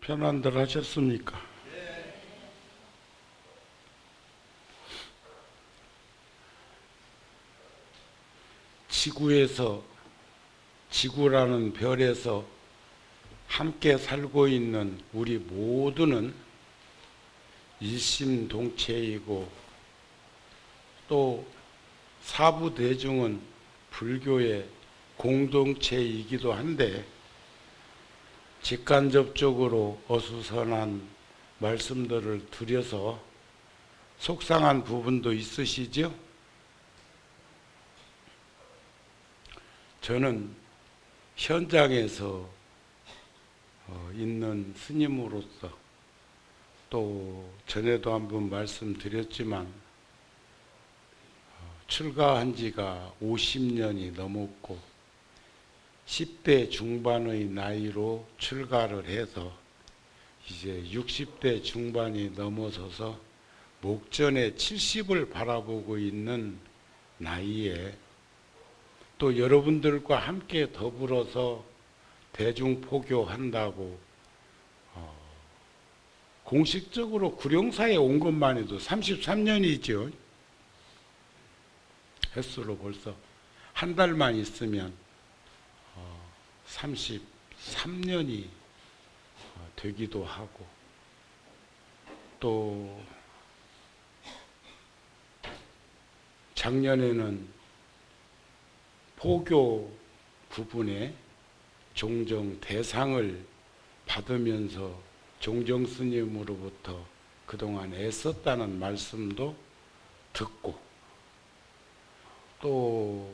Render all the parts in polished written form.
편안들 하셨습니까? 지구에서, 지구라는 별에서 함께 살고 있는 우리 모두는 일심동체이고, 또 사부대중은 불교의 공동체이기도 한데, 직간접적으로 어수선한 말씀들을 드려서 속상한 부분도 있으시죠? 저는 현장에서 있는 스님으로서, 또 전에도 한번 말씀드렸지만 출가한 지가 50년이 넘었고 10대 중반의 나이로 출가를 해서 이제 60대 중반이 넘어서서 목전에 70을 바라보고 있는 나이에, 또 여러분들과 함께 더불어서 대중포교한다고 공식적으로 구룡사에 온 것만 해도 33년이죠. 횟수로 벌써 한 달만 있으면 33년이 되기도 하고, 또 작년에는 포교 부분에 종정 대상을 받으면서 종정 스님으로부터 그동안 애썼다는 말씀도 듣고, 또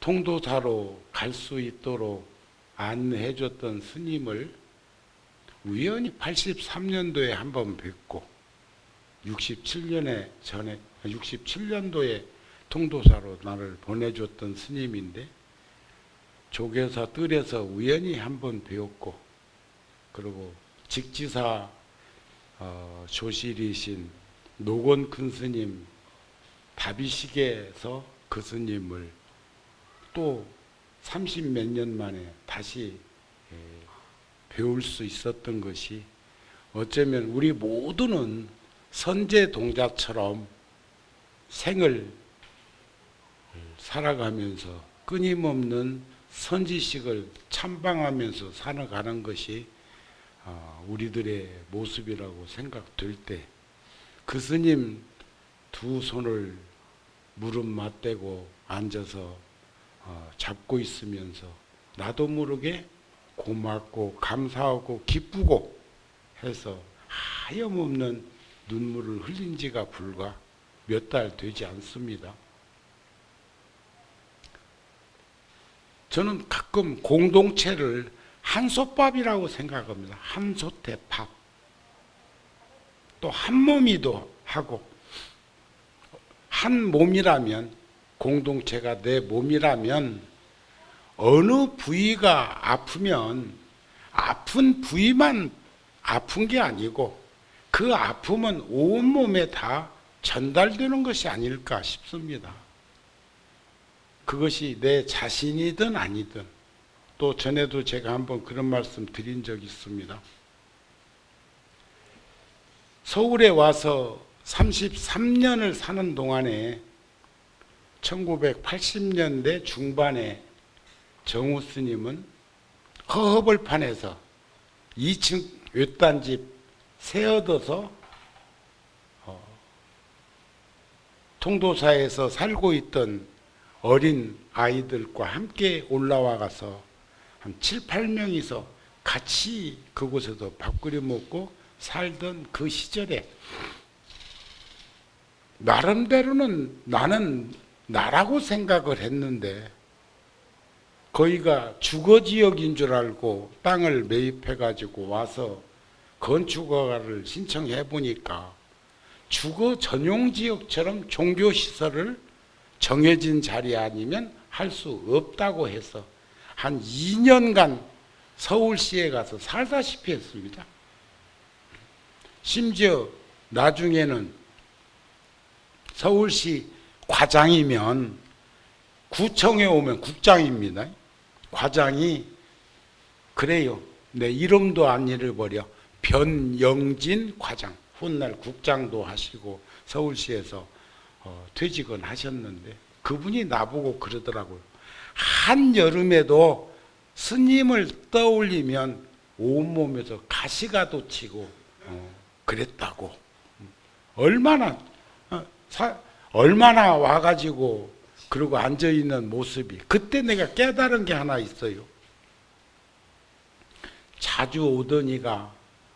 통도사로 갈 수 있도록 안내해줬던 스님을 우연히 83년도에 한번 뵙고, 67년도에 통도사로 나를 보내줬던 스님인데, 조계사 뜰에서 우연히 한번 배웠고, 그리고 직지사 조실이신 노건 큰 스님 다비식에서 그 스님을 또 30몇 년 만에 다시 배울 수 있었던 것이, 어쩌면 우리 모두는 선제 동자처럼 생을 살아가면서 끊임없는 선지식을 참방하면서 살아가는 것이 우리들의 모습이라고 생각될 때, 그 스님 두 손을 무릎 맞대고 앉아서 잡고 있으면서 나도 모르게 고맙고 감사하고 기쁘고 해서 하염없는 눈물을 흘린 지가 불과 몇 달 되지 않습니다. 저는 가끔 공동체를 한솥밥이라고 생각합니다. 한솥에 밥. 또 한 몸이도 하고, 한 몸이라면, 공동체가 내 몸이라면 어느 부위가 아프면 아픈 부위만 아픈 게 아니고 그 아픔은 온몸에 다 전달되는 것이 아닐까 싶습니다. 그것이 내 자신이든 아니든. 또 전에도 제가 한번 그런 말씀 드린 적이 있습니다. 서울에 와서 33년을 사는 동안에 1980년대 중반에 정우 스님은 허허벌판에서 2층 외딴집 새 얻어서 통도사에서 살고 있던 어린 아이들과 함께 올라와 가서 한 7, 8명이서 같이 그곳에서 밥 끓여 먹고 살던 그 시절에, 나름대로는 나는 나라고 생각을 했는데, 거기가 주거지역인 줄 알고 땅을 매입해가지고 와서 건축허가를 신청해 보니까 주거 전용지역처럼 종교시설을 정해진 자리 아니면 할 수 없다고 해서 한 2년간 서울시에 가서 살다시피 했습니다. 심지어 나중에는 서울시 과장이면, 구청에 오면 국장입니다. 과장이 그래요. 내 이름도 안 잃어버려. 변영진 과장, 훗날 국장도 하시고 서울시에서 퇴직은 하셨는데 그분이 나보고 그러더라고요. 한여름에도 스님을 떠올리면 온몸에서 가시가 돋치고 그랬다고. 얼마나 와가지고 그러고 앉아있는 모습이. 그때 내가 깨달은 게 하나 있어요. 자주 오더니가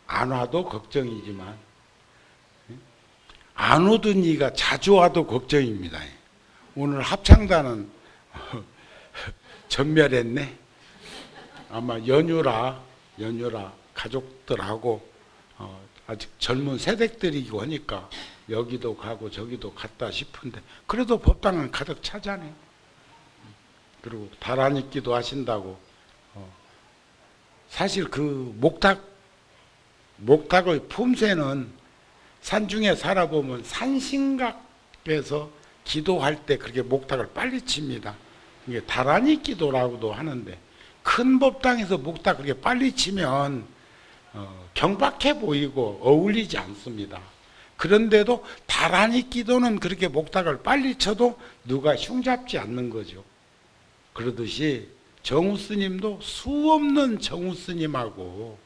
안 와도 걱정이지만 안 오더니가 자주 와도 걱정입니다. 오늘 합창단은 전멸했네. 아마 연휴라 가족들하고 아직 젊은 세댁들이고 하니까 여기도 가고 저기도 갔다 싶은데 그래도 법당은 가득 차잖아요. 그리고 다란익기도 하신다고. 사실 그 목탁의 품새는 산중에 살아보면 산신각에서 기도할 때 그렇게 목탁을 빨리 칩니다. 이게 다란익기도라고도 하는데 큰 법당에서 목탁 그렇게 빨리 치면 경박해 보이고 어울리지 않습니다. 그런데도 다란익기도는 그렇게 목탁을 빨리 쳐도 누가 흉잡지 않는 거죠. 그러듯이 정우스님도 수없는 정우스님하고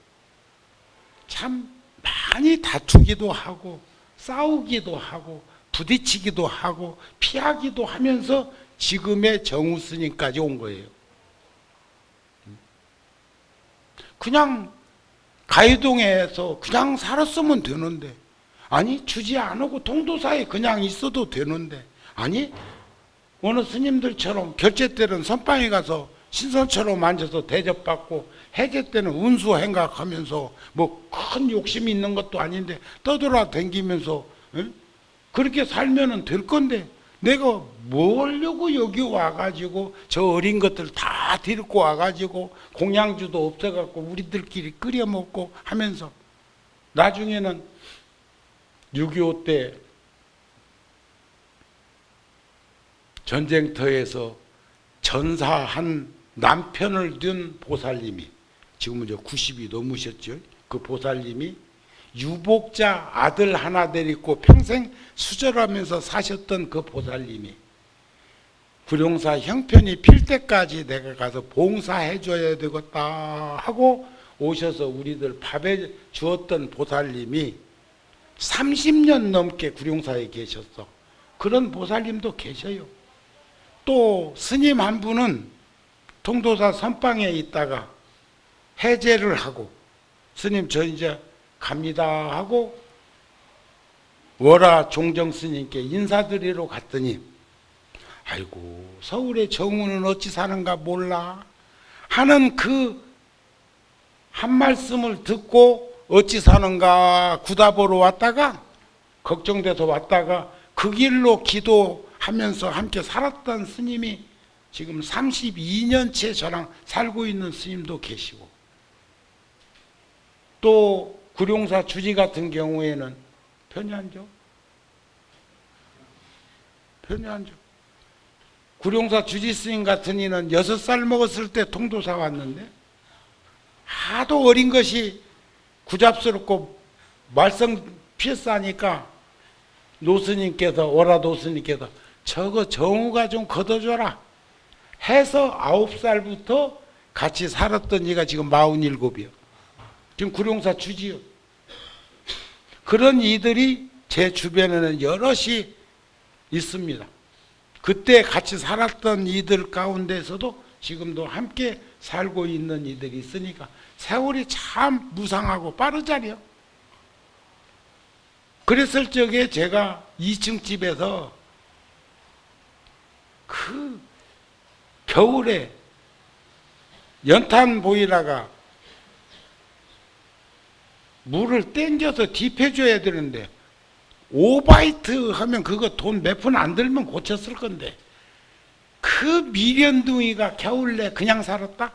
참 많이 다투기도 하고 싸우기도 하고 부딪히기도 하고 피하기도 하면서 지금의 정우스님까지 온 거예요. 그냥 가이동에서 그냥 살았으면 되는데, 아니 주지 안 하고 통도사에 그냥 있어도 되는데, 아니 어느 스님들처럼 결제 때는 선방에 가서 신선처럼 앉아서 대접받고 해제 때는 운수 행각하면서 뭐 큰 욕심이 있는 것도 아닌데 떠돌아다니면서 그렇게 살면 될 건데, 내가 뭐 하려고 여기 와가지고 저 어린 것들 다 데리고 와가지고 공양주도 없어갖고 우리들끼리 끓여 먹고 하면서 나중에는 6.25 때 전쟁터에서 전사한 남편을 둔 보살님이, 지금은 이제 90이 넘으셨죠. 그 보살님이 유복자 아들 하나 데리고 평생 수절하면서 사셨던 그 보살님이 구룡사 형편이 필 때까지 내가 가서 봉사해 줘야 되겠다 하고 오셔서 우리들 밥해 주었던 보살님이 30년 넘게 구룡사에 계셨어. 그런 보살님도 계셔요. 또 스님 한 분은 통도사 선방에 있다가 해제를 하고 스님 저 이제 갑니다 하고 월화 종정 스님께 인사드리러 갔더니 아이고 서울의 정우는 어찌 사는가 몰라 하는 그 한 말씀을 듣고 어찌 사는가 구다보러 왔다가 걱정돼서 왔다가 그 길로 기도하면서 함께 살았던 스님이 지금 32년째 저랑 살고 있는 스님도 계시고, 또 구룡사 주지 같은 경우에는 편히 앉아. 구룡사 주지 스님 같은 이는 6살 먹었을 때 통도사 왔는데 하도 어린 것이 구잡스럽고 말썽 피했으니까 월화 노스님께서 저거 정우가 좀 걷어줘라 해서 9살부터 같이 살았던 이가 지금 47이요. 지금 구룡사 주지요. 그런 이들이 제 주변에는 여럿이 있습니다. 그때 같이 살았던 이들 가운데서도 지금도 함께 살고 있는 이들이 있으니까 세월이 참 무상하고 빠르잖아요. 그랬을 적에 제가 2층 집에서 그 겨울에 연탄 보일러가 물을 땡겨서 딥해줘야 되는데 5바이트 하면 그거 돈 몇 푼 안 들면 고쳤을 건데 그 미련둥이가 겨울 내 그냥 살았다?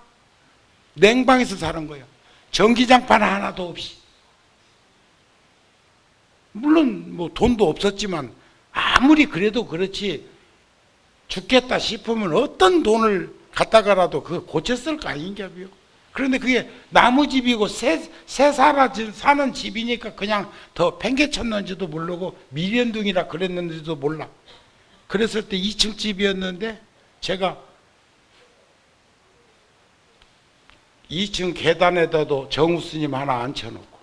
냉방에서 사는 거예요. 전기장판 하나도 없이. 물론 뭐 돈도 없었지만 아무리 그래도 그렇지 죽겠다 싶으면 어떤 돈을 갖다가라도 그거 고쳤을 거 아닌가요? 그런데 그게 나무 집이고 새 사는 집이니까 그냥 더 팽개쳤는지도 모르고 미련둥이라 그랬는지도 몰라. 그랬을 때 2층 집이었는데 제가 2층 계단에다도 정우스님 하나 앉혀놓고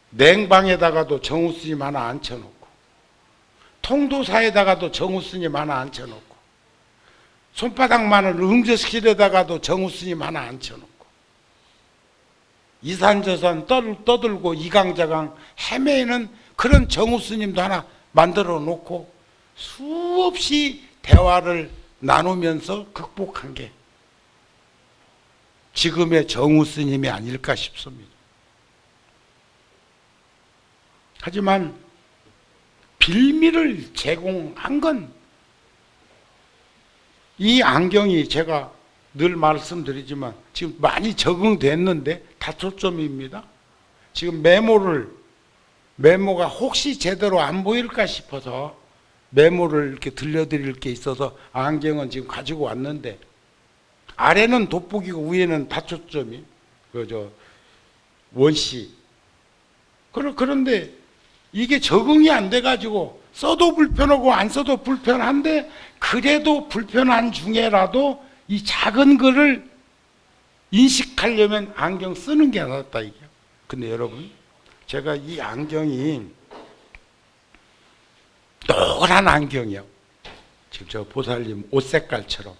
냉방에다가도 정우스님 하나 앉혀놓고 통도사에다가도 정우스님 하나 앉혀놓고 손바닥만을 응접실에다가도 정우스님 하나 앉혀놓고 이산저산 떠들고 이강저강 헤매는 그런 정우스님도 하나 만들어 놓고 수없이 대화를 나누면서 극복한 게 지금의 정우스님이 아닐까 싶습니다. 하지만 빌미를 제공한 건 이 안경이 제가 늘 말씀드리지만 지금 많이 적응됐는데 다초점입니다. 지금 메모가 혹시 제대로 안 보일까 싶어서 메모를 이렇게 들려드릴 게 있어서 안경은 지금 가지고 왔는데 아래는 돋보기고 위에는 다초점이 원시. 그런데 이게 적응이 안 돼가지고 써도 불편하고 안 써도 불편한데 그래도 불편한 중에라도 이 작은 글을 인식하려면 안경 쓰는 게 낫다 이게. 근데 여러분 제가 이 안경이 노란 안경이요. 지금 저 보살님 옷 색깔처럼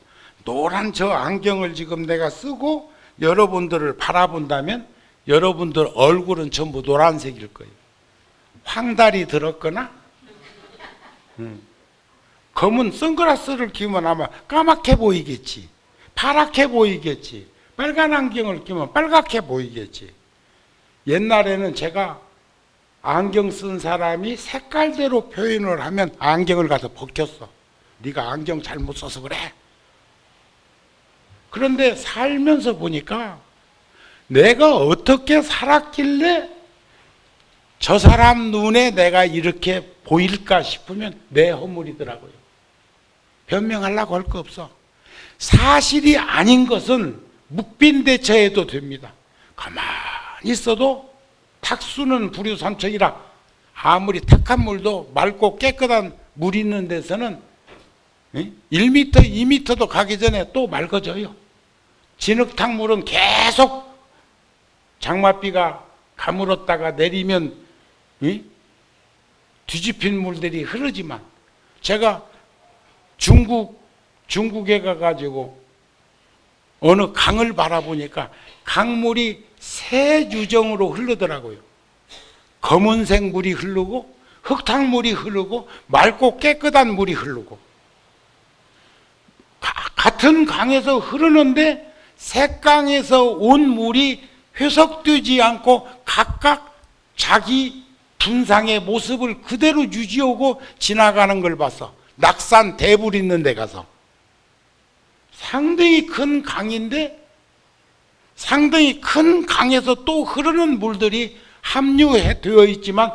노란 저 안경을 지금 내가 쓰고 여러분들을 바라본다면 여러분들 얼굴은 전부 노란색일 거예요. 황달이 들었거나 검은 선글라스를 끼면 아마 까맣게 보이겠지. 파랗게 보이겠지. 빨간 안경을 끼면 빨갛게 보이겠지. 옛날에는 제가 안경 쓴 사람이 색깔대로 표현을 하면 안경을 가서 벗겼어. 네가 안경 잘못 써서 그래. 그런데 살면서 보니까 내가 어떻게 살았길래 저 사람 눈에 내가 이렇게 보일까 싶으면 내 허물이더라고요. 변명하려고 할 거 없어. 사실이 아닌 것은 묵빈대처해도 됩니다. 가만히 있어도 탁수는 불유삼천이라 아무리 탁한 물도 맑고 깨끗한 물 있는 데서는 1m, 2m도 가기 전에 또 맑아져요. 진흙탕 물은 계속 장맛비가 가물었다가 내리면 뒤집힌 물들이 흐르지만 제가 중국에 가가지고 어느 강을 바라보니까 강물이 새 유정으로 흐르더라고요. 검은색 물이 흐르고 흙탕물이 흐르고 맑고 깨끗한 물이 흐르고 같은 강에서 흐르는데 색강에서 온 물이 회석되지 않고 각각 자기 분상의 모습을 그대로 유지하고 지나가는 걸 봤어. 낙산 대불 있는 데 가서 상당히 큰 강인데 상당히 큰 강에서 또 흐르는 물들이 함유되어 있지만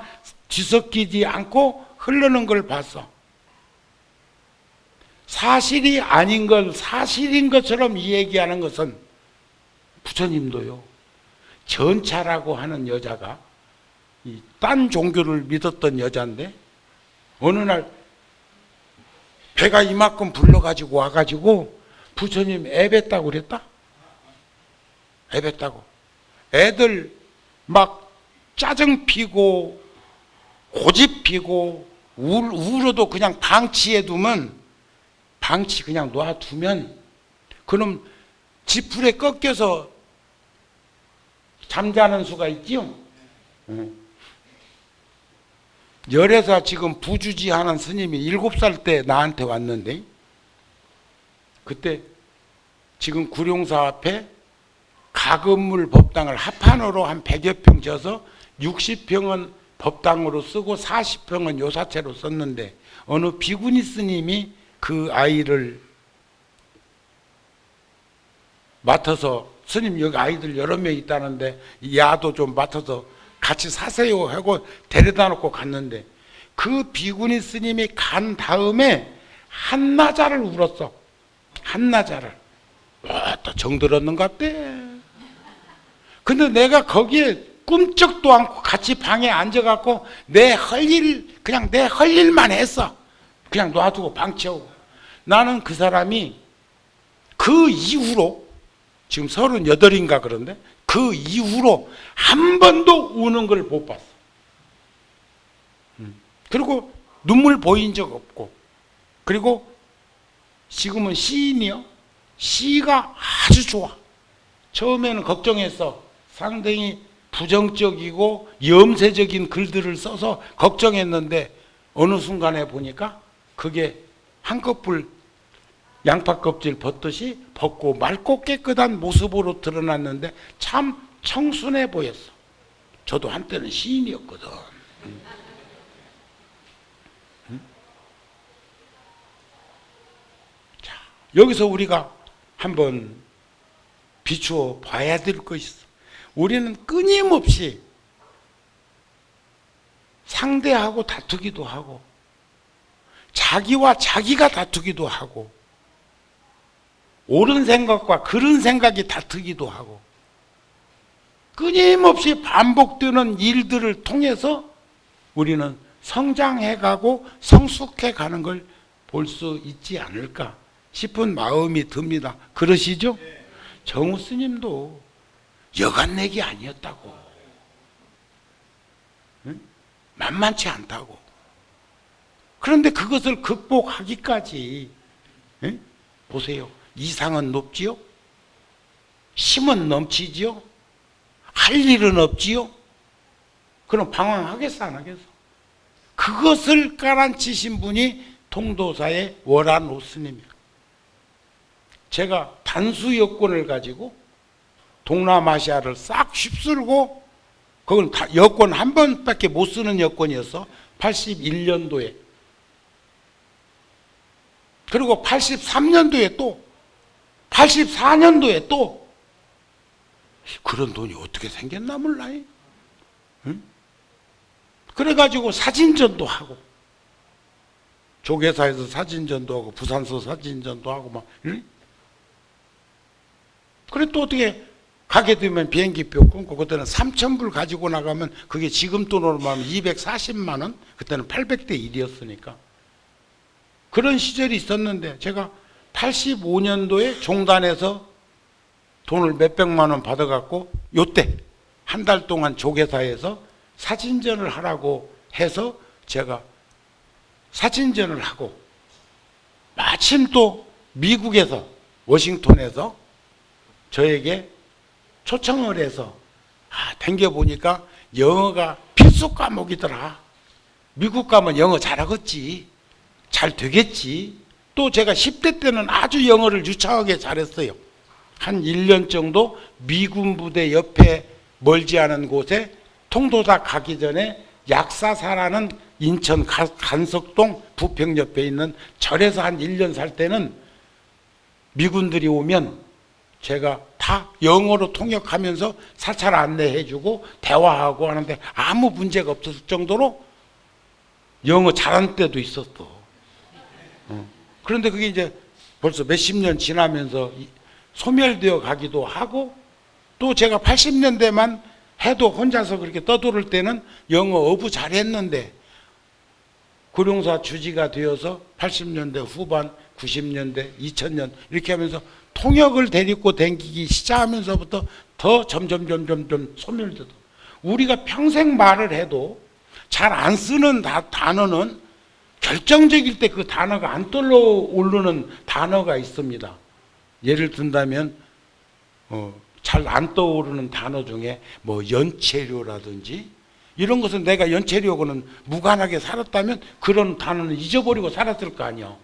뒤섞이지 않고 흐르는 걸 봤어. 사실이 아닌 걸 사실인 것처럼 얘기하는 것은 부처님도요. 전차라고 하는 여자가 딴 종교를 믿었던 여자인데 어느 날 배가 이만큼 불러가지고 와가지고 부처님 애뱉다고 그랬다? 애뱉다고. 애들 막 짜증 피고 고집 피고 울어도 그냥 방치해 두면 방치 그냥 놔두면 그럼 지풀에 꺾여서 잠자는 수가 있지요. 열애사 지금 부주지하는 스님이 7살 때 나한테 왔는데 그때 지금 구룡사 앞에 가건물 법당을 합판으로 한 100여 평 져서 60평은 법당으로 쓰고 40평은 요사채로 썼는데 어느 비구니 스님이 그 아이를 맡아서 스님 여기 아이들 여러 명 있다는데 야도 좀 맡아서 같이 사세요 하고 데려다 놓고 갔는데 그 비구니 스님이 간 다음에 한나자를 울었어. 한나자를. 또 정들었는갑대. 근데 내가 거기에 꿈쩍도 않고 같이 방에 앉아갖고 그냥 내 할 일만 했어. 그냥 놔두고 방 채우고. 나는 그 사람이 그 이후로 지금 38인가 그런데 그 이후로 한 번도 우는 걸 못 봤어. 그리고 눈물 보인 적 없고, 그리고 지금은 시인이요. 시가 아주 좋아. 처음에는 걱정했어. 상당히 부정적이고 염세적인 글들을 써서 걱정했는데 어느 순간에 보니까 그게 한꺼풀 양파 껍질 벗듯이 벗고 맑고 깨끗한 모습으로 드러났는데 참 청순해 보였어. 저도 한때는 시인이었거든. 자, 여기서 우리가 한번 비추어 봐야 될 것이 있어. 우리는 끊임없이 상대하고 다투기도 하고, 자기와 자기가 다투기도 하고, 옳은 생각과 그른 생각이 다투기도 하고, 끊임없이 반복되는 일들을 통해서 우리는 성장해가고 성숙해가는 걸 볼 수 있지 않을까 싶은 마음이 듭니다. 그러시죠? 정우 스님도 여간내기 아니었다고. 응? 만만치 않다고. 그런데 그것을 극복하기까지, 응? 보세요. 이상은 높지요? 힘은 넘치지요? 할 일은 없지요? 그럼 방황하겠어, 안 하겠어? 그것을 깔아치신 분이 통도사의 월안오 스님이에요. 제가 단수 여권을 가지고 동남아시아를 싹 휩쓸고, 그건 다 여권 한 번밖에 못 쓰는 여권이었어. 81년도에. 그리고 83년도에 또, 84년도에 또. 그런 돈이 어떻게 생겼나 몰라요. 응? 그래가지고 사진전도 하고, 조계사에서 사진전도 하고, 부산서 사진전도 하고 막. 응? 그래 또 어떻게 가게 되면 비행기표 끊고, 그때는 3,000불 가지고 나가면 그게 지금 돈으로 말하면 240만 원, 그때는 800대 1이었으니까 그런 시절이 있었는데, 제가 85년도에 종단에서 돈을 몇백만 원 받아갖고 요때 한 달 동안 조계사에서 사진전을 하라고 해서 제가 사진전을 하고, 마침 또 미국에서 워싱턴에서 저에게 초청을 해서 댕겨보니까 영어가 필수 과목이더라. 미국 가면 영어 잘하겠지, 잘 되겠지. 또 제가 10대 때는 아주 영어를 유창하게 잘했어요. 한 1년 정도 미군 부대 옆에 멀지 않은 곳에 통도사 가기 전에 약사사라는 인천 간석동 부평 옆에 있는 절에서 한 1년 살 때는 미군들이 오면 제가 다 영어로 통역하면서 사찰 안내해주고 대화하고 하는데 아무 문제가 없었을 정도로 영어 잘하는 때도 있었어. 그런데 그게 이제 벌써 몇십 년 지나면서 소멸되어 가기도 하고, 또 제가 80년대만 해도 혼자서 그렇게 떠돌을 때는 영어 어부 잘했는데, 구룡사 주지가 되어서 80년대 후반, 90년대, 2000년 이렇게 하면서 통역을 데리고 댕기기 시작하면서부터 더 점점 소멸되더. 우리가 평생 말을 해도 잘 안 쓰는 단어는 결정적일 때 그 단어가 안 떠오르는 단어가 있습니다. 예를 든다면 잘 안 떠오르는 단어 중에 뭐 연체료라든지 이런 것은 내가 연체료하고는 무관하게 살았다면 그런 단어는 잊어버리고 살았을 거 아니야.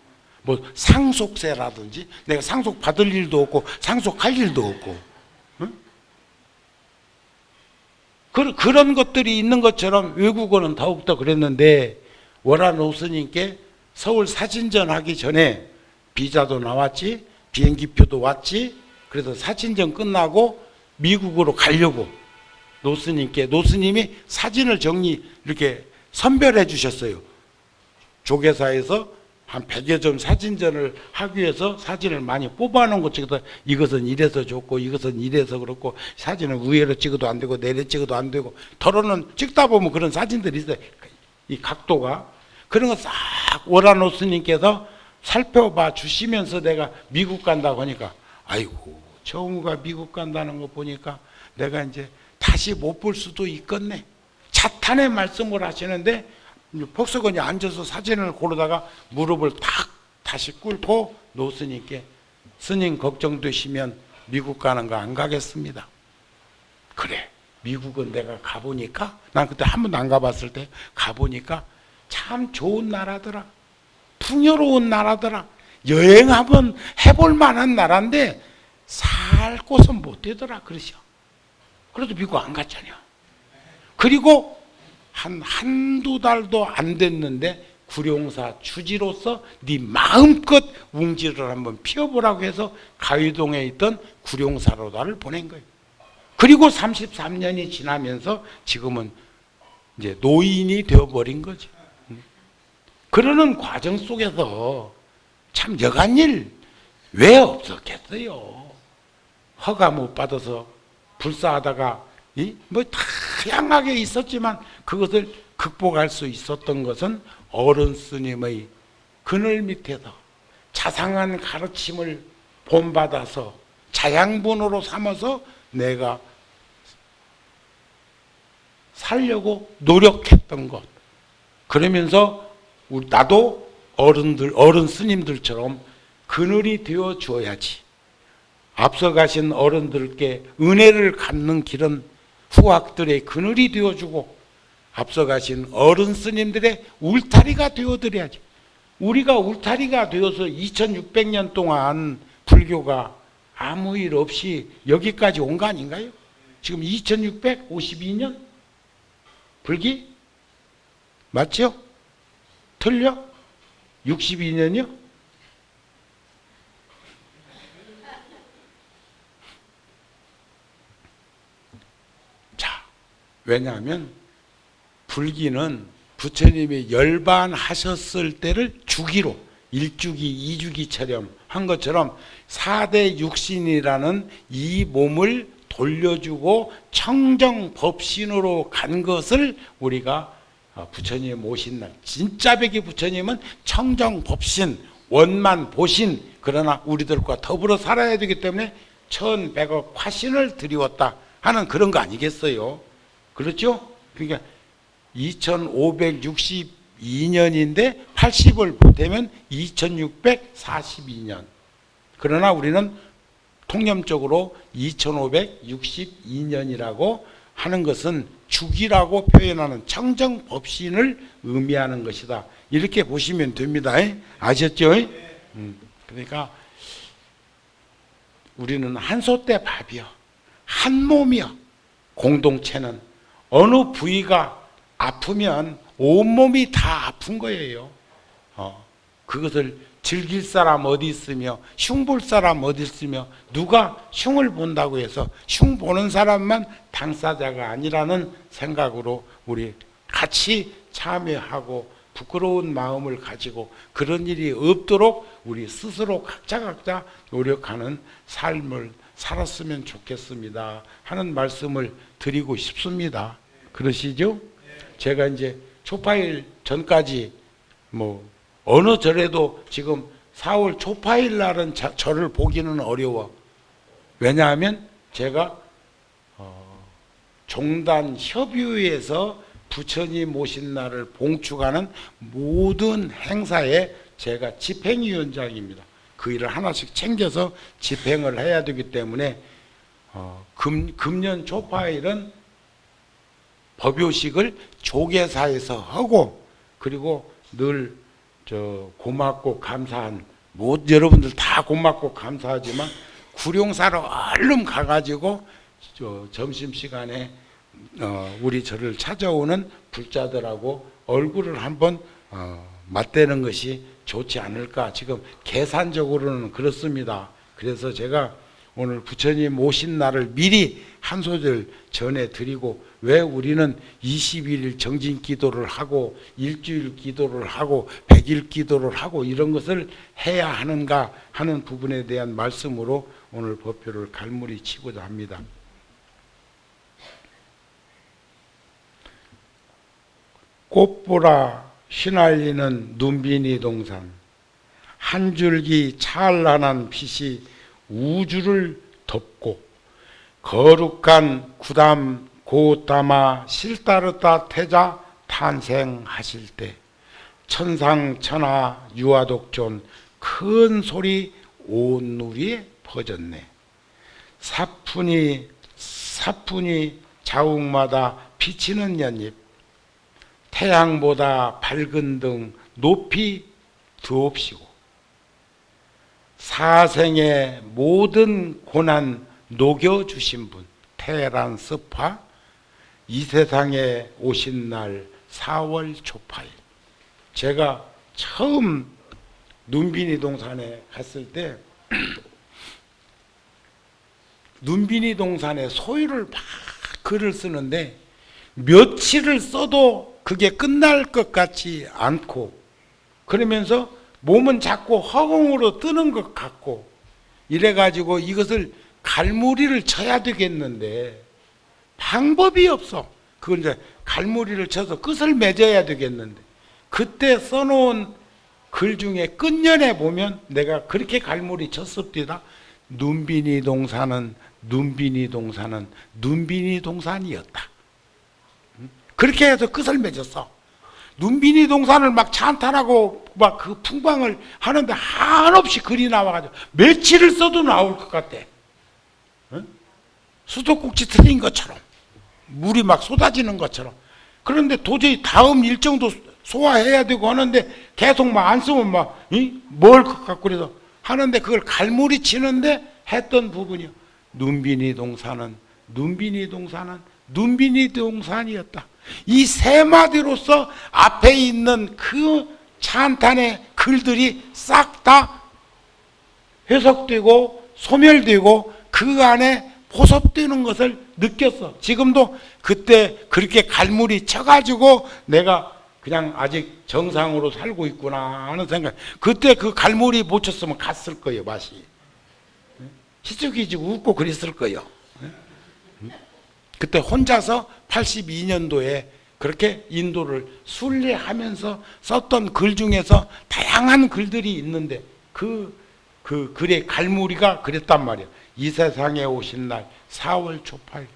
뭐 상속세라든지 내가 상속 받을 일도 없고 상속할 일도 없고, 응? 그런 것들이 있는 것처럼 외국어는 더욱더 그랬는데, 월안오 스님께 서울 사진전 하기 전에 비자도 나왔지, 비행기표도 왔지. 그래서 사진전 끝나고 미국으로 가려고 노스님이 사진을 이렇게 선별해 주셨어요. 조계사에서 한 100여 점 사진전을 하기 위해서 사진을 많이 뽑아놓은 것 중에서 이것은 이래서 좋고 이것은 이래서 그렇고 사진은 위로 찍어도 안 되고 내려 찍어도 안 되고 더러는 찍다 보면 그런 사진들이 있어요. 이 각도가. 그런 거 싹 오라노 스님께서 살펴봐 주시면서 내가 미국 간다고 하니까 아이고 정우가 미국 간다는 거 보니까 내가 이제 다시 못 볼 수도 있겠네. 자탄의 말씀을 하시는데 복서건이 앉아서 사진을 고르다가 무릎을 탁 다시 꿇고 노스님께 스님 걱정되시면 미국 가는 거 안 가겠습니다. 그래 미국은 내가 가보니까 난 그때 한 번도 안 가봤을 때 가보니까 참 좋은 나라더라. 풍요로운 나라더라. 여행 한번 해볼 만한 나라인데 살 곳은 못 되더라 그러셔. 그래도 미국 안 갔잖아요. 그리고 한두 달도 안 됐는데 구룡사 주지로서 네 마음껏 웅지를 한번 피워보라고 해서 가위동에 있던 구룡사로 나를 보낸 거예요. 그리고 33년이 지나면서 지금은 이제 노인이 되어버린 거죠. 그러는 과정 속에서 참 여간일 왜 없었겠어요. 허가 못 받아서 불사하다가 뭐 다양하게 있었지만 그것을 극복할 수 있었던 것은 어른 스님의 그늘 밑에서 자상한 가르침을 본받아서 자양분으로 삼아서 내가 살려고 노력했던 것. 그러면서 나도 어른 스님들처럼 그늘이 되어 줘야지. 앞서 가신 어른들께 은혜를 갚는 길은 후학들의 그늘이 되어주고 앞서 가신 어른 스님들의 울타리가 되어드려야지. 우리가 울타리가 되어서 2600년 동안 불교가 아무 일 없이 여기까지 온 거 아닌가요? 지금 2652년? 불기? 맞죠? 틀려? 62년이요? 자, 왜냐하면 불기는 부처님이 열반하셨을 때를 주기로 1주기, 2주기처럼 한 것처럼 4대 육신이라는 이 몸을 돌려주고 청정법신으로 간 것을 우리가 부처님 모신 날, 진짜 백이 부처님은 청정법신, 원만보신, 그러나 우리들과 더불어 살아야 되기 때문에 1100억 화신을 드리웠다 하는 그런 거 아니겠어요? 그렇죠? 그러니까 2562년인데 80을 보태면 2642년. 그러나 우리는 통념적으로 2562년이라고 하는 것은 주기라고 표현하는 청정법신을 의미하는 것이다. 이렇게 보시면 됩니다. 아셨죠? 그러니까 우리는 한솥대 밥이요, 한 몸이요. 공동체는 어느 부위가 아프면 온몸이 다 아픈 거예요. 그것을 즐길 사람 어디 있으며 흉 볼 사람 어디 있으며 누가 흉을 본다고 해서 흉 보는 사람만 당사자가 아니라는 생각으로 우리 같이 참여하고 부끄러운 마음을 가지고 그런 일이 없도록 우리 스스로 각자 노력하는 삶을 살았으면 좋겠습니다 하는 말씀을 드리고 싶습니다. 그러시죠? 제가 이제 초파일 전까지 어느 절에도 지금 4월 초파일 날은 절을 보기는 어려워. 왜냐하면 제가 종단 협의회에서 부처님 모신 날을 봉축하는 모든 행사에 제가 집행위원장입니다. 그 일을 하나씩 챙겨서 집행을 해야 되기 때문에 금년 초파일은 법요식을 조계사에서 하고, 그리고 늘 고맙고 감사한, 여러분들 다 고맙고 감사하지만 구룡사로 얼른 가가지고 점심시간에 우리 저를 찾아오는 불자들하고 얼굴을 한번 맞대는 것이 좋지 않을까. 지금 계산적으로는 그렇습니다. 그래서 제가 오늘 부처님 오신 날을 미리 한 소절 전해드리고, 왜 우리는 21일 정진 기도를 하고 일주일 기도를 하고 100일 기도를 하고 이런 것을 해야 하는가 하는 부분에 대한 말씀으로 오늘 법표를 갈무리 치고자 합니다. 꽃보라 휘날리는 눈비니 동산, 한 줄기 찬란한 빛이 우주를 덮고 거룩한 구담 고담아 실다르다 태자 탄생하실 때 천상천하 유아독존 큰 소리 온 누리에 퍼졌네. 사뿐히 자욱마다 비치는 연잎, 태양보다 밝은 등 높이 드옵시고 사생의 모든 고난 녹여주신 분 테란 스파, 이 세상에 오신 날 4월 초파일. 제가 처음 눈비니 동산에 갔을 때 눈비니 동산에 소유를 막 글을 쓰는데 며칠을 써도 그게 끝날 것 같지 않고, 그러면서 몸은 자꾸 허공으로 뜨는 것 같고, 이래가지고 이것을 갈무리를 쳐야 되겠는데 방법이 없어. 그걸 이제 갈무리를 쳐서 끝을 맺어야 되겠는데, 그때 써놓은 글 중에 끝년에 보면 내가 그렇게 갈무리 쳤습니다. 눈비니 동산은 눈비니 동산이었다. 그렇게 해서 끝을 맺었어. 눈비니 동산을 막 찬탄하고 막 그 풍광을 하는데 한없이 글이 나와가지고 며칠을 써도 나올 것 같대. 응? 수도꼭지 틀린 것처럼, 물이 막 쏟아지는 것처럼. 그런데 도저히 다음 일정도 소화해야 되고 하는데 계속 막 안 쓰면 막 뭘 것 같고 그래서 하는데, 그걸 갈무리 치는데 했던 부분이요. 눈비니 동산은 눈비니 동산이었다. 이 세 마디로서 앞에 있는 그 찬탄의 글들이 싹 다 해석되고 소멸되고 그 안에 포섭되는 것을 느꼈어. 지금도 그때 그렇게 갈무리 쳐가지고 내가 그냥 아직 정상으로 살고 있구나 하는 생각. 그때 그 갈무리 못 쳤으면 갔을 거예요, 맛이. 희죽희죽 웃고 그랬을 거예요. 그때 혼자서 82년도에 그렇게 인도를 순례하면서 썼던 글 중에서 다양한 글들이 있는데 그 글의 갈무리가 그랬단 말이에요. 이 세상에 오신 날 4월 초팔.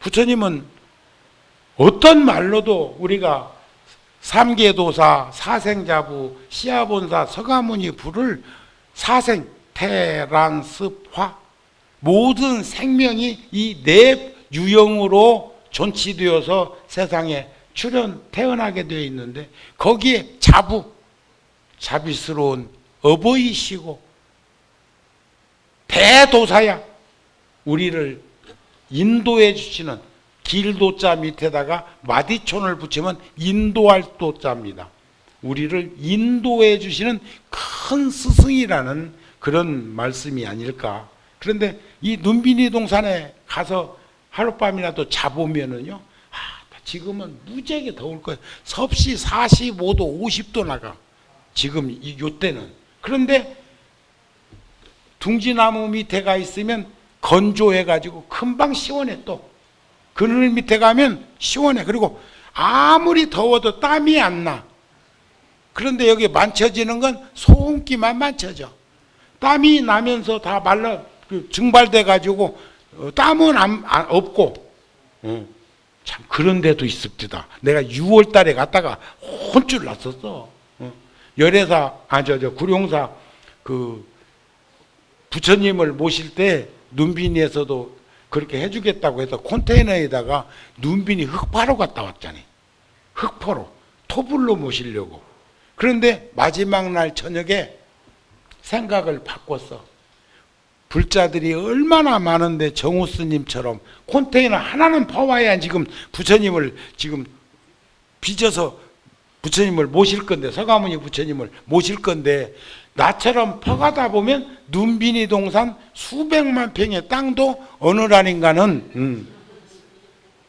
부처님은 어떤 말로도 우리가 삼계도사, 사생자부, 시아본사, 서가모니 부를 사생, 태란습화, 모든 생명이 이 네 유형으로 존치되어서 세상에 태어나게 되어 있는데, 거기에 자비스러운 어버이시고 대도사야. 우리를 인도해 주시는, 길도자 밑에다가 마디촌을 붙이면 인도할 도자입니다. 우리를 인도해 주시는 큰 스승이라는 그런 말씀이 아닐까. 그런데 이 눈비니 동산에 가서 하룻밤이라도 자보면은요, 지금은 무지하게 더울 거예요. 섭씨 45도, 50도 나가. 지금 요때는. 그런데 둥지나무 밑에 가 있으면 건조해가지고 금방 시원해. 또 그늘 밑에 가면 시원해. 그리고 아무리 더워도 땀이 안 나. 그런데 여기 만쳐지는 건 소음기만 만쳐져. 땀이 나면서 다 증발돼 가지고 땀은 없고. 참 그런 데도 있습니다. 내가 6월 달에 갔다가 혼쭐 났었어. 열애사, 구룡사 그 부처님을 모실 때 눈비니에서도 그렇게 해주겠다고 해서 컨테이너에다가 눈비니 흑파로 갔다 왔잖아요. 흑포로 토불로 모시려고. 그런데 마지막 날 저녁에 생각을 바꿨어. 불자들이 얼마나 많은데 정우 스님처럼 컨테이너 하나는 퍼와야 지금 부처님을 지금 빚어서 부처님을 모실 건데, 서가모니 부처님을 모실 건데 나처럼 퍼가다 보면 눈비니 동산 수백만 평의 땅도 어느 날인가는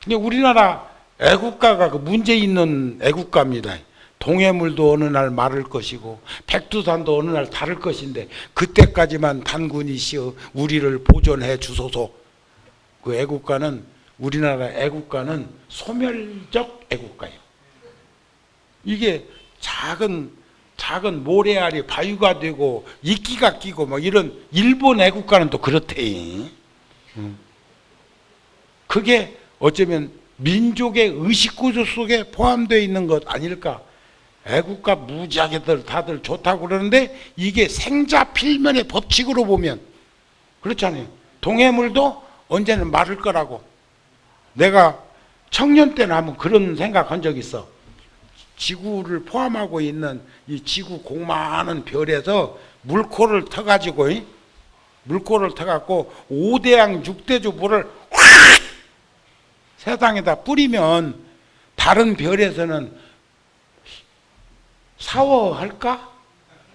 근데 우리나라 애국가가 그 문제 있는 애국가입니다. 동해물도 어느 날 마를 것이고 백두산도 어느 날 닳을 것인데 그때까지만 단군이시여 우리를 보존해 주소서. 그 애국가는 우리나라 애국가는 소멸적 애국가예요. 이게 작은 모래알이 바위가 되고 이끼가 끼고 뭐 이런 일본 애국가는 또 그렇대. 그게 어쩌면 민족의 의식구조 속에 포함되어 있는 것 아닐까. 애국가 무지하게들 다들 좋다고 그러는데 이게 생자필면의 법칙으로 보면 그렇잖아요. 동해물도 언제는 마를 거라고. 내가 청년 때는 한번 그런 생각한 적 있어. 지구를 포함하고 있는 이 지구 공많은 별에서 물코를 터가지고 물코를 터갖고 5대양 6대주 물을 확 세상에다 뿌리면 다른 별에서는 샤워할까?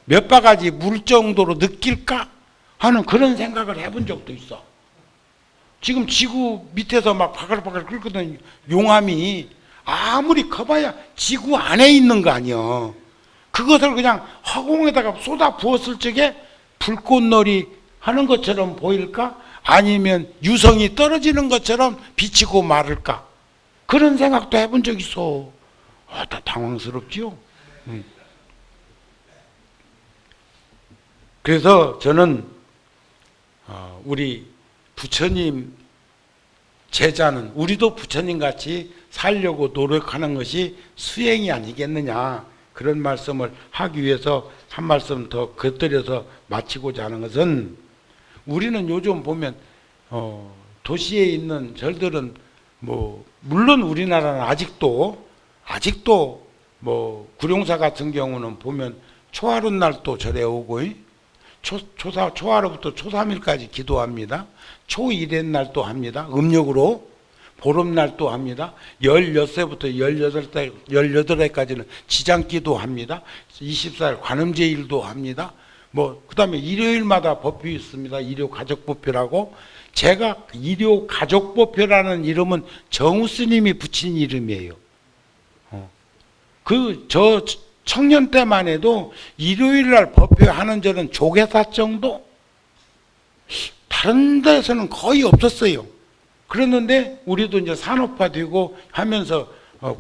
몇 바가지 물 정도로 느낄까? 하는 그런 생각을 해본 적도 있어. 지금 지구 밑에서 막 바글바글 끓거든. 용암이 아무리 커봐야 지구 안에 있는 거 아니야. 그것을 그냥 허공에다가 쏟아 부었을 적에 불꽃놀이 하는 것처럼 보일까? 아니면 유성이 떨어지는 것처럼 비치고 말을까? 그런 생각도 해본 적 있어. 다 당황스럽지요. 그래서 저는 우리 부처님 제자는 우리도 부처님 같이 살려고 노력하는 것이 수행이 아니겠느냐, 그런 말씀을 하기 위해서 한 말씀 더 곁들여서 마치고자 하는 것은, 우리는 요즘 보면 도시에 있는 절들은 뭐 물론 우리나라는 아직도 뭐 구룡사 같은 경우는 보면 초하루 날 또 절에 오고 초하루부터 초3일까지 기도합니다. 초1의 날 또 합니다. 음력으로 보름날 또 합니다. 16세부터 18회까지는 지장기도 합니다. 24일 관음제일도 합니다. 그 다음에 일요일마다 법회 있습니다. 일요가족법회라고. 제가 일요가족법회라는 이름은 정우 스님이 붙인 이름이에요. 저 청년 때만 해도 일요일날 법회하는 절은 조계사 정도? 다른 데서는 거의 없었어요. 그랬는데 우리도 이제 산업화되고 하면서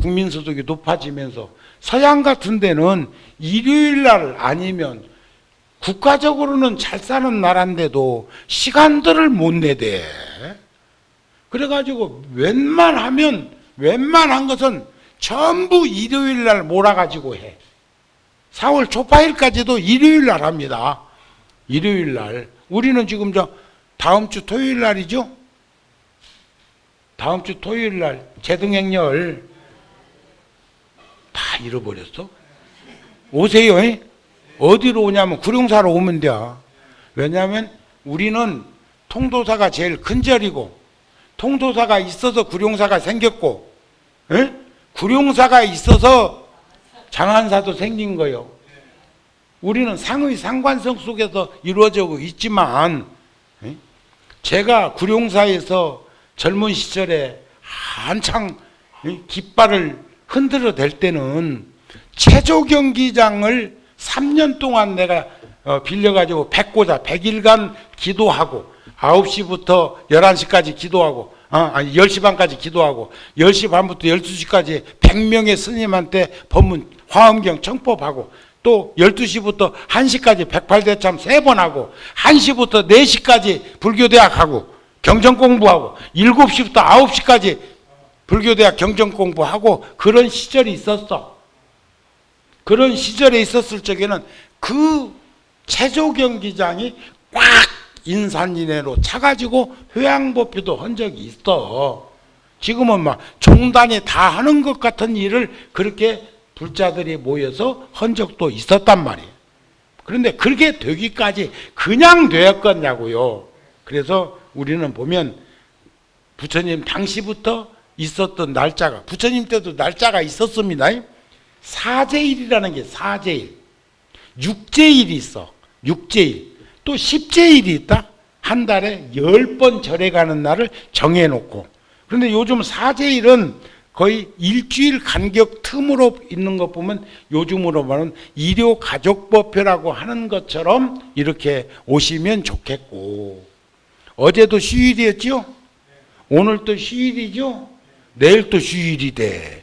국민소득이 높아지면서 서양 같은 데는 일요일날 아니면 국가적으로는 잘 사는 나라인데도 시간들을 못 내대. 그래가지고 웬만한 것은 전부 일요일날 몰아가지고 해. 4월 초파일까지도 일요일날 합니다. 일요일날. 우리는 지금 다음 주 토요일날이죠? 다음 주 토요일날 제등행렬 다 잃어버렸어? 오세요. 어디로 오냐면 구룡사로 오면 돼. 왜냐하면 우리는 통도사가 제일 큰 절이고, 통도사가 있어서 구룡사가 생겼고, 구룡사가 있어서 장안사도 생긴 거요. 우리는 상의 상관성 속에서 이루어지고 있지만, 제가 구룡사에서 젊은 시절에 한창 깃발을 흔들어 댈 때는 체조 경기장을 3년 동안 내가 빌려가지고 100일간 기도하고 9시부터 11시까지 기도하고 10시 반까지 기도하고 10시 반부터 12시까지 100명의 스님한테 법문 화엄경 청법하고, 또 12시부터 1시까지 108대참 3번 하고 1시부터 4시까지 불교대학 하고 경전 공부하고 7시부터 9시까지 불교대학 경전 공부하고 그런 시절이 있었어. 그런 시절에 있었을 적에는 그 체조 경기장이 꽉 인산인해로 차가지고 회양법회도 한 적이 있어. 지금은 막 종단이 다 하는 것 같은 일을 그렇게 불자들이 모여서 한 적도 있었단 말이에요. 그런데 그렇게 되기까지 그냥 되었겠냐고요. 그래서 우리는 보면 부처님 당시부터 있었던 날짜가, 부처님 때도 날짜가 있었습니다. 사제일이라는 게 사제일, 육제일이 있어. 육제일, 또 십제일이 있다. 한 달에 10번 절에 가는 날을 정해놓고. 그런데 요즘 사제일은 거의 일주일 간격 틈으로 있는 것 보면 요즘으로 말하는 일요가족법회라고 하는 것처럼 이렇게 오시면 좋겠고. 어제도 휴일이었죠? 오늘 또 휴일이죠? 내일 또 휴일이 돼.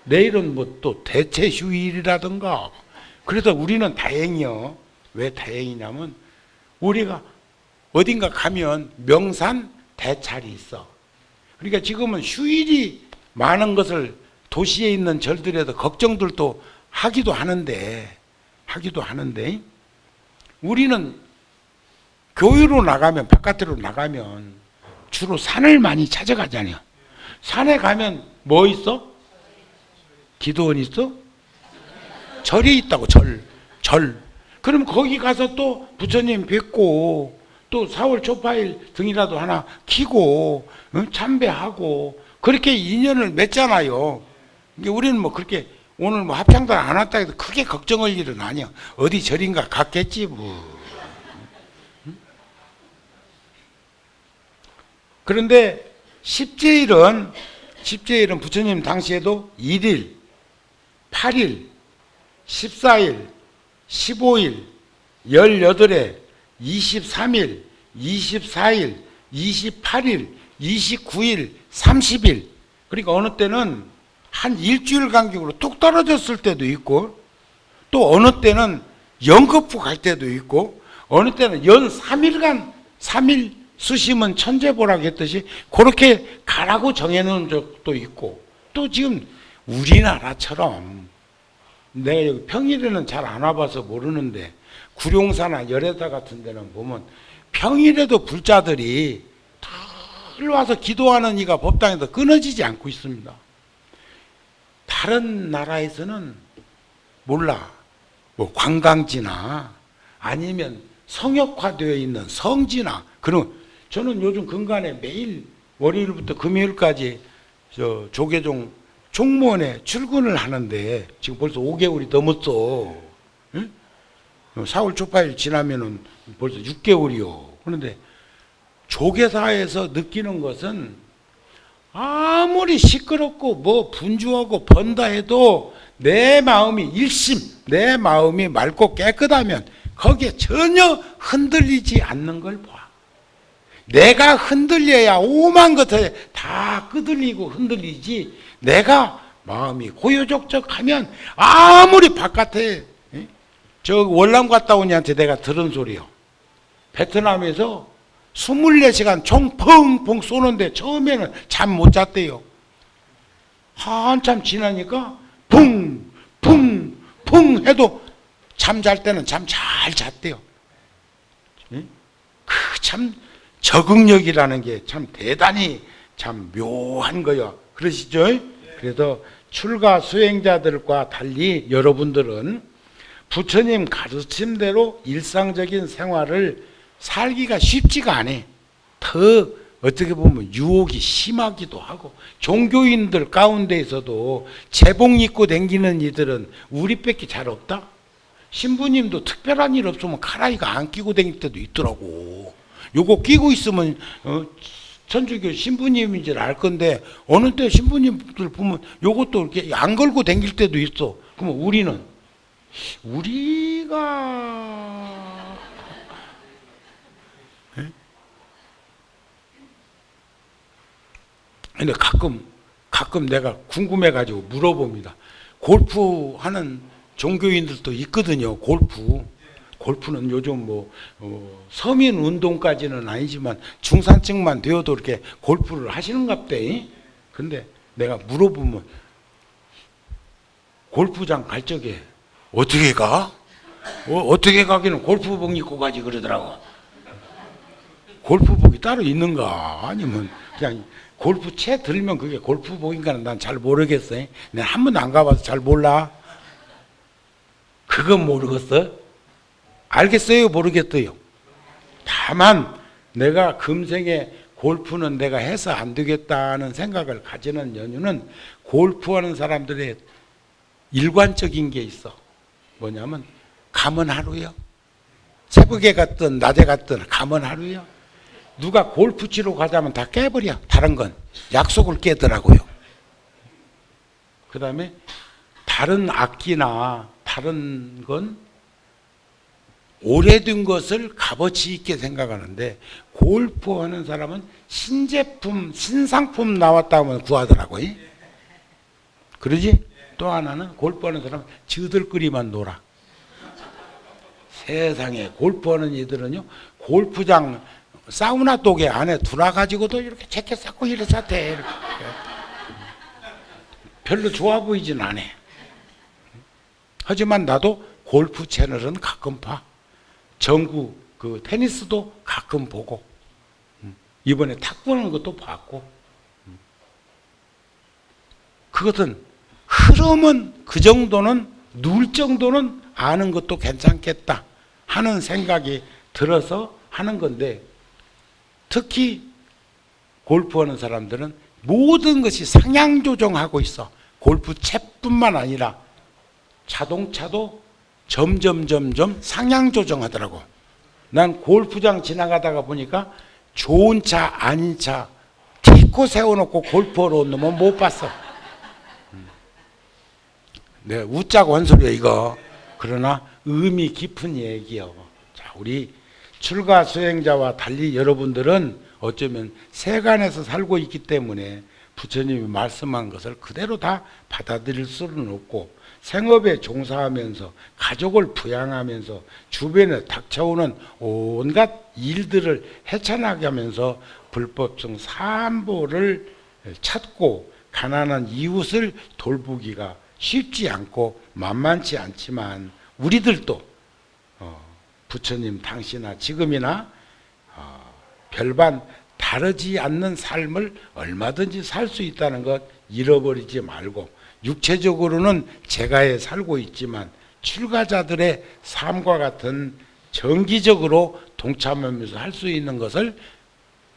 내일은 뭐 또 대체 휴일이라든가. 그래서 우리는 다행이요. 왜 다행이냐면 우리가 어딘가 가면 명산 대찰이 있어. 그러니까 지금은 휴일이 많은 것을 도시에 있는 절들에도 걱정들도 하기도 하는데 우리는 교회로 나가면, 바깥으로 나가면 주로 산을 많이 찾아가잖아요. 산에 가면 뭐 있어? 기도원 있어? 절이 있다고. 절. 그럼 거기 가서 또 부처님 뵙고 또 4월 초파일 등이라도 하나 키고 참배하고 그렇게 인연을 맺잖아요. 우리는 뭐 그렇게 오늘 뭐 합창단 안 왔다 해도 크게 걱정할 일은 아니야. 어디 절인가 갔겠지 뭐. 그런데 십제일은 부처님 당시에도 1일, 8일, 14일, 15일, 18회, 23일, 24일, 28일, 29일, 30일. 그러니까 어느 때는 한 일주일 간격으로 뚝 떨어졌을 때도 있고, 또 어느 때는 연거푸 갈 때도 있고, 어느 때는 연 3일간 3일 수심은 천재보라고 했듯이 그렇게 가라고 정해놓은 적도 있고, 또 지금 우리나라처럼 내가 여기 평일에는 잘 안 와봐서 모르는데 구룡사나 열애사 같은 데는 보면 평일에도 불자들이 늘 와서 기도하는 이가 법당에서 끊어지지 않고 있습니다. 다른 나라에서는 몰라, 뭐 관광지나 아니면 성역화되어 있는 성지나 그런. 저는 요즘 근간에 매일 월요일부터 금요일까지 조계종 총무원에 출근을 하는데 지금 벌써 5개월이 넘었어. 응? 4월 초파일 지나면은 벌써 6개월이요. 그런데 조계사에서 느끼는 것은 아무리 시끄럽고 뭐 분주하고 번다 해도 내 마음이 일심, 내 마음이 맑고 깨끗하면 거기에 전혀 흔들리지 않는 걸 봐. 내가 흔들려야 오만 것에 다 끄들리고 흔들리지, 내가 마음이 고요적적하면 아무리 바깥에, 저 월남 갔다 오니한테 내가 들은 소리요. 베트남에서 24시간 총 펑펑 쏘는데 처음에는 잠 못 잤대요. 한참 지나니까 붕, 붕, 붕 해도 잠 잘 때는 잠 잘 잤대요. 그 참 적응력이라는 게 참 대단히 참 묘한 거요. 그러시죠? 그래서 출가 수행자들과 달리 여러분들은 부처님 가르침대로 일상적인 생활을 살기가 쉽지가 않아. 더 어떻게 보면 유혹이 심하기도 하고, 종교인들 가운데에서도 제복 입고 다니는 이들은 우리밖에 잘 없다. 신부님도 특별한 일 없으면 카라이가 안 끼고 다닐 때도 있더라고. 요거 끼고 있으면 천주교 신부님인 줄 알 건데 어느 때 신부님들 보면 요것도 이렇게 안 걸고 다닐 때도 있어. 그러면 우리가 근데 가끔 내가 궁금해가지고 물어봅니다. 골프 하는 종교인들도 있거든요. 골프는 요즘 뭐 서민 운동까지는 아니지만 중산층만 되어도 이렇게 골프를 하시는갑대. 근데 내가 물어보면 골프장 갈 적에 어떻게 가? 어떻게 가기는 골프복 입고 가지 그러더라고. 골프복이 따로 있는가? 아니면 그냥 골프 채 들면 그게 골프복인가는 난 잘 모르겠어요. 내가 한 번도 안 가봐서 잘 몰라. 그건 모르겠어. 알겠어요? 모르겠어요? 다만 내가 금생에 골프는 내가 해서 안 되겠다는 생각을 가지는 연유는 골프하는 사람들의 일관적인 게 있어. 뭐냐면 가면 하루요, 새벽에 갔든 낮에 갔든 가면 하루요. 누가 골프 치러 가자면 다 깨버려. 다른 건 약속을 깨더라고요. 그 다음에 다른 악기나 다른 건 오래된 것을 값어치 있게 생각하는데 골프 하는 사람은 신제품, 신상품 나왔다 하면 구하더라고요. 그러지? 또 하나는 골프하는 사람은 저들끼리만 놀아. 세상에 골프하는 이들은요, 골프장 사우나 독에 안에 들어가지고도 이렇게 재킷 쌓고 이래서 돼. 이렇게. 별로 좋아 보이진 않아. 하지만 나도 골프 채널은 가끔 봐. 정구 그 테니스도 가끔 보고, 이번에 탁구하는 것도 봤고, 그것은 흐름은 그 정도는 누울 정도는 아는 것도 괜찮겠다 하는 생각이 들어서 하는 건데, 특히 골프하는 사람들은 모든 것이 상향 조정하고 있어. 골프 채뿐만 아니라 자동차도 점점 상향 조정하더라고. 난 골프장 지나가다가 보니까 좋은 차 아닌 차 딛고 세워놓고 골프하러 온 놈은 못 봤어. 네, 웃자고 한 소리야 이거. 그러나 의미 깊은 얘기요. 자, 우리 출가 수행자와 달리 여러분들은 어쩌면 세간에서 살고 있기 때문에 부처님이 말씀한 것을 그대로 다 받아들일 수는 없고, 생업에 종사하면서 가족을 부양하면서 주변에 닥쳐오는 온갖 일들을 헤쳐나게 하면서 불법성 삼보를 찾고 가난한 이웃을 돌보기가 쉽지 않고 만만치 않지만, 우리들도 부처님 당시나 지금이나 별반 다르지 않는 삶을 얼마든지 살 수 있다는 것 잃어버리지 말고, 육체적으로는 제가에 살고 있지만 출가자들의 삶과 같은 정기적으로 동참하면서 할 수 있는 것을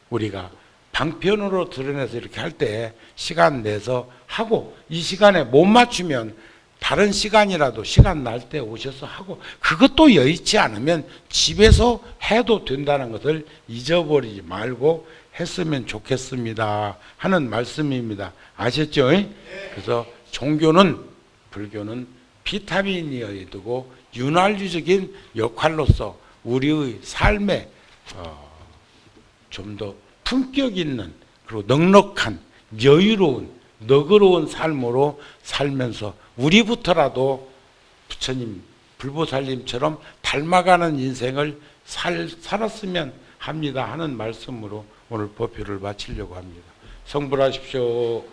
우리가 방편으로 드러내서 이렇게 할 때 시간 내서 하고, 이 시간에 못 맞추면 다른 시간이라도 시간 날 때 오셔서 하고, 그것도 여의치 않으면 집에서 해도 된다는 것을 잊어버리지 말고 했으면 좋겠습니다 하는 말씀입니다. 아셨죠? 그래서 종교는, 불교는 비타민이어야 되고 윤활유적인 역할로서 우리의 삶에 좀 더 품격 있는, 그리고 넉넉한, 여유로운, 너그러운 삶으로 살면서 우리부터라도 부처님, 불보살님처럼 닮아가는 인생을 살았으면 합니다 하는 말씀으로 오늘 법회를 마치려고 합니다. 성불하십시오.